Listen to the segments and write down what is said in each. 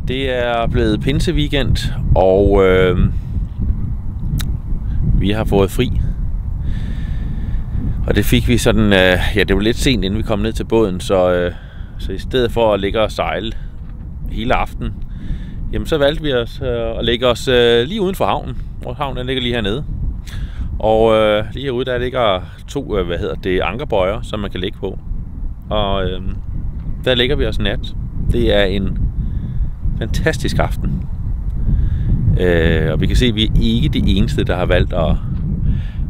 Det er blevet pinseweekend, og vi har fået fri. Og det fik vi sådan, det var lidt sent, inden vi kom ned til båden, så i stedet for at ligge og sejle hele aftenen, jamen så valgte vi at lægge os lige uden for havnen. Vores havn den ligger lige hernede. Og lige herude, der ligger 2, ankerbøjer, som man kan ligge på. Og der ligger vi os nat. Det er en fantastisk aften. Og vi kan se, at vi er ikke de eneste, der har valgt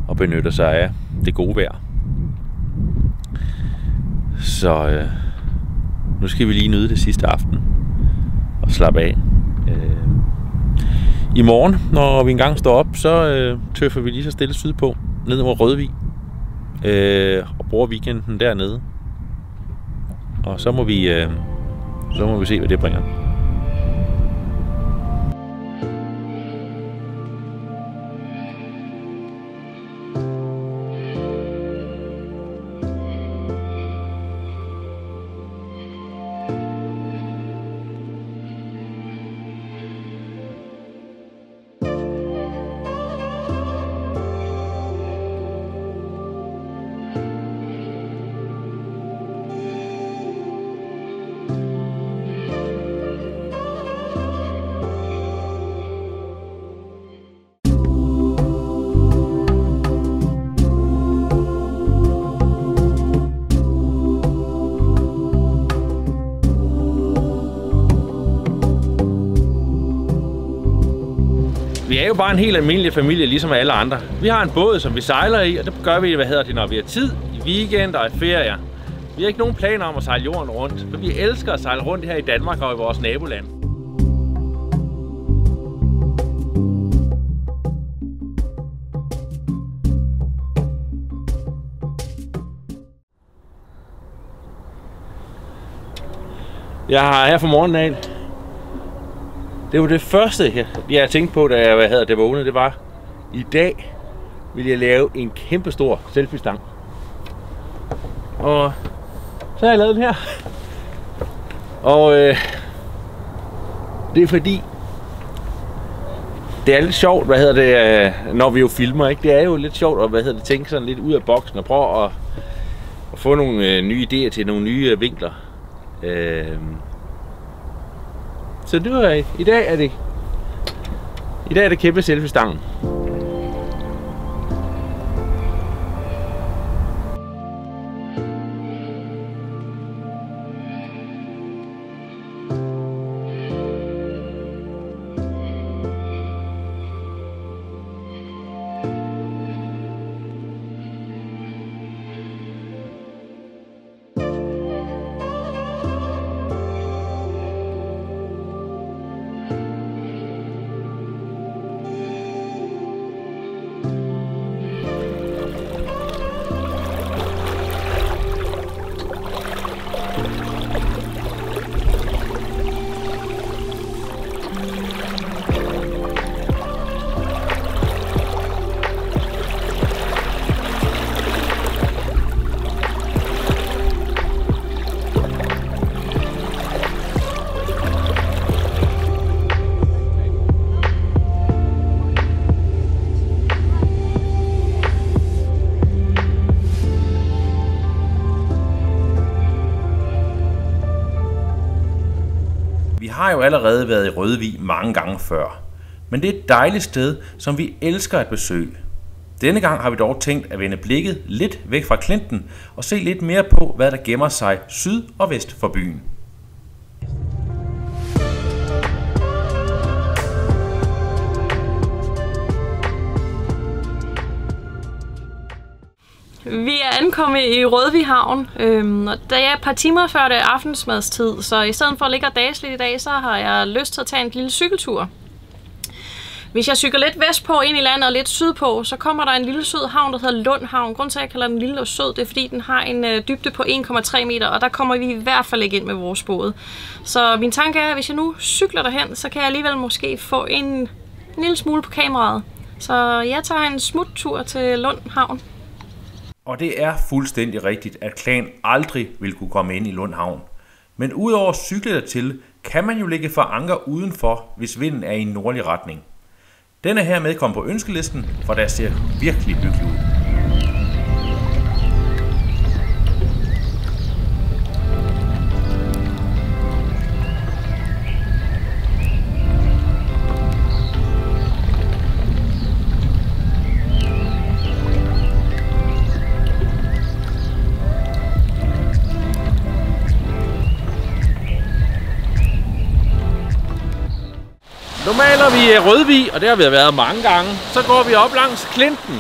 at benytte sig af det gode vejr. Så nu skal vi lige nyde det sidste aften og slappe af. I morgen, når vi engang står op, så tøffer vi lige så stille sydpå, ned over Rødvig, og bruger weekenden dernede. Og så må vi se, hvad det bringer. Vi er jo bare en helt almindelig familie, ligesom alle andre. Vi har en båd, som vi sejler i, og det gør vi, når vi har tid, i weekender og i ferier. Vi har ikke nogen planer om at sejle jorden rundt, for vi elsker at sejle rundt her i Danmark og i vores naboland. Jeg har her fra morgenen af. Det var det første, jeg tænkte på, da jeg vågnede. Det var, i dag vil jeg lave en kæmpe stor selfie-stang. Og så har jeg lavet den her. Og det er fordi, det er lidt sjovt, når vi jo filmer, ikke? Det er jo lidt sjovt at tænke sådan lidt ud af boksen og prøve at få nogle nye idéer til nogle nye vinkler. Så det var, i dag er det kæmpe selfie-stangen. Vi har jo allerede været i Rødvig mange gange før, men det er et dejligt sted, som vi elsker at besøge. Denne gang har vi dog tænkt at vende blikket lidt væk fra klinten og se lidt mere på, hvad der gemmer sig syd og vest for byen. Vi er ankommet i Rødvig Havn, og det er et par timer før det er aftensmadstid, så i stedet for at ligge og dagsligt i dag, så har jeg lyst til at tage en lille cykeltur. Hvis jeg cykler lidt vestpå ind i landet og lidt sydpå, så kommer der en lille sød havn, der hedder Lund Havn. Grunden til, at jeg kalder den lille og sød, det er fordi, den har en dybde på 1,3 meter, og der kommer vi i hvert fald ikke ind med vores båd. Så min tanke er, at hvis jeg nu cykler derhen, så kan jeg alligevel måske få en lille smule på kameraet. Så jeg tager en smuttur til Lund Havn. Og det er fuldstændig rigtigt, at Klan aldrig vil kunne komme ind i Lund Havn. Men udover at cykle dertil, kan man jo lægge for anker udenfor, hvis vinden er i en nordlig retning. Den er hermed kommet på ønskelisten, for der ser virkelig hyggeligt ud. Nu maler vi Rødvig, og det har vi været mange gange. Så går vi op langs Klinten,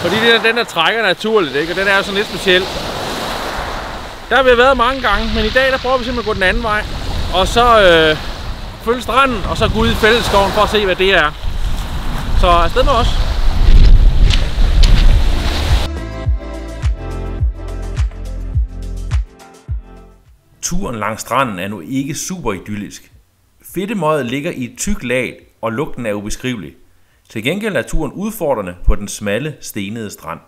fordi den der trækker naturligt, ikke? Og den er jo så lidt speciel. Der har vi været mange gange, men i dag der prøver vi simpelthen at gå den anden vej. Og så følge stranden, og så gå ud i fællesskoven for at se, hvad det er. Så afsted med os. Turen langs stranden er nu ikke super idyllisk. Fedtemøget ligger i et tykt lag, og lugten er ubeskrivelig. Til gengæld er turen udfordrende på den smalle, stenede strand.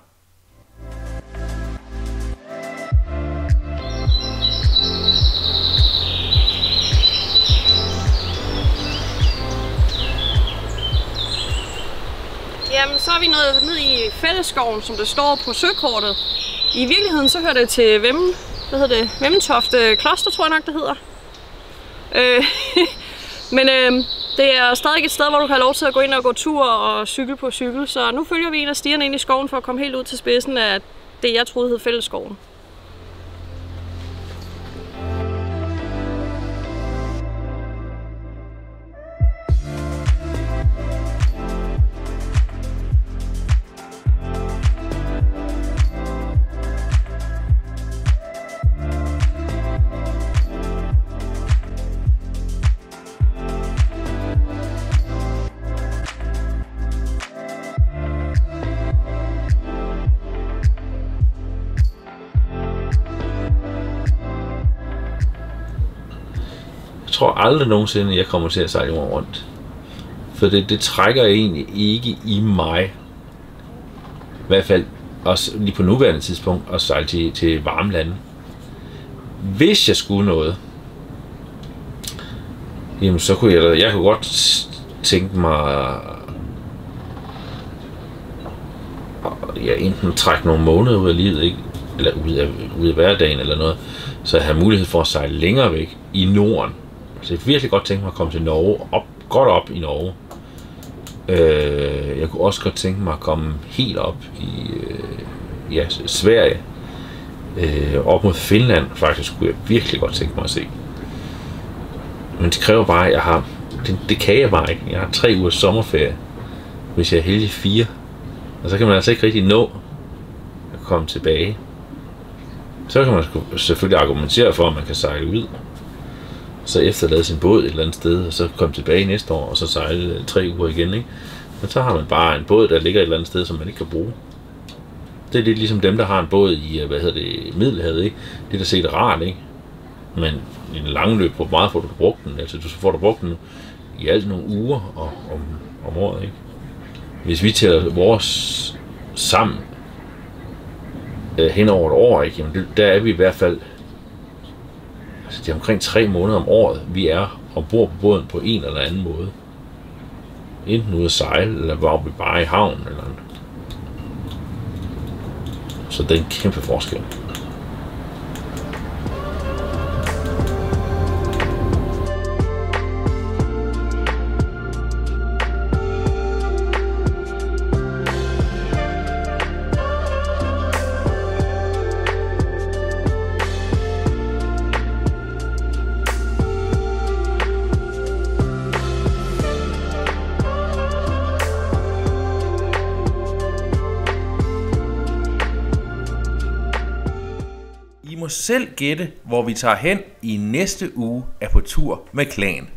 Jamen, så er vi nået ned i fællesskoven, som der står på søkortet. I virkeligheden så hører det til Vemmentofte Kloster, tror jeg nok, det hedder. Men det er stadig et sted, hvor du kan have lov til at gå ind og gå tur og cykle på cykel. Så nu følger vi en af stierne ind i skoven for at komme helt ud til spidsen af det, jeg troede hed Fællesskoven. Jeg tror aldrig nogensinde, jeg kommer til at sejle jorden rundt. For det trækker egentlig ikke i mig. I hvert fald også lige på nuværende tidspunkt at sejle til varme lande. Hvis jeg skulle noget, jamen så kunne jeg kunne godt tænke mig at enten trække nogle måneder ud af livet, ikke? Eller ud af hverdagen eller noget, så jeg har mulighed for at sejle længere væk i Norden. Så jeg virkelig godt tænke mig at komme til Norge, godt op i Norge. Jeg kunne også godt tænke mig at komme helt op i Sverige. Op mod Finland faktisk kunne jeg virkelig godt tænke mig at se. Men det kræver bare, at det kan jeg bare ikke. Jeg har 3 ugers sommerferie, hvis jeg er heldig 4. Og så kan man altså ikke rigtig nå at komme tilbage. Så kan man selvfølgelig argumentere for, at man kan sejle ud. Så efterlade sin båd et eller andet sted, og så komme tilbage næste år, og så sejle 3 uger igen, ikke? Men så har man bare en båd, der ligger et eller andet sted, som man ikke kan bruge. Det er lidt ligesom dem, der har en båd i, Middelhavet, ikke? Det er da set rart, ikke? Men i en lang løb, hvor meget får du brugt den? Altså, så får du brugt den i alt nogle uger om året, ikke? Hvis vi tæller vores sammen hen over et år, ikke? Jamen, der er vi i hvert fald. Altså, det er omkring 3 måneder om året, vi er ombord på båden på en eller anden måde. Enten ude at sejle, eller hvor vi bare i havn. Eller så det er en kæmpe forskel. I må selv gætte, hvor vi tager hen i næste uge af På Tur med Klan.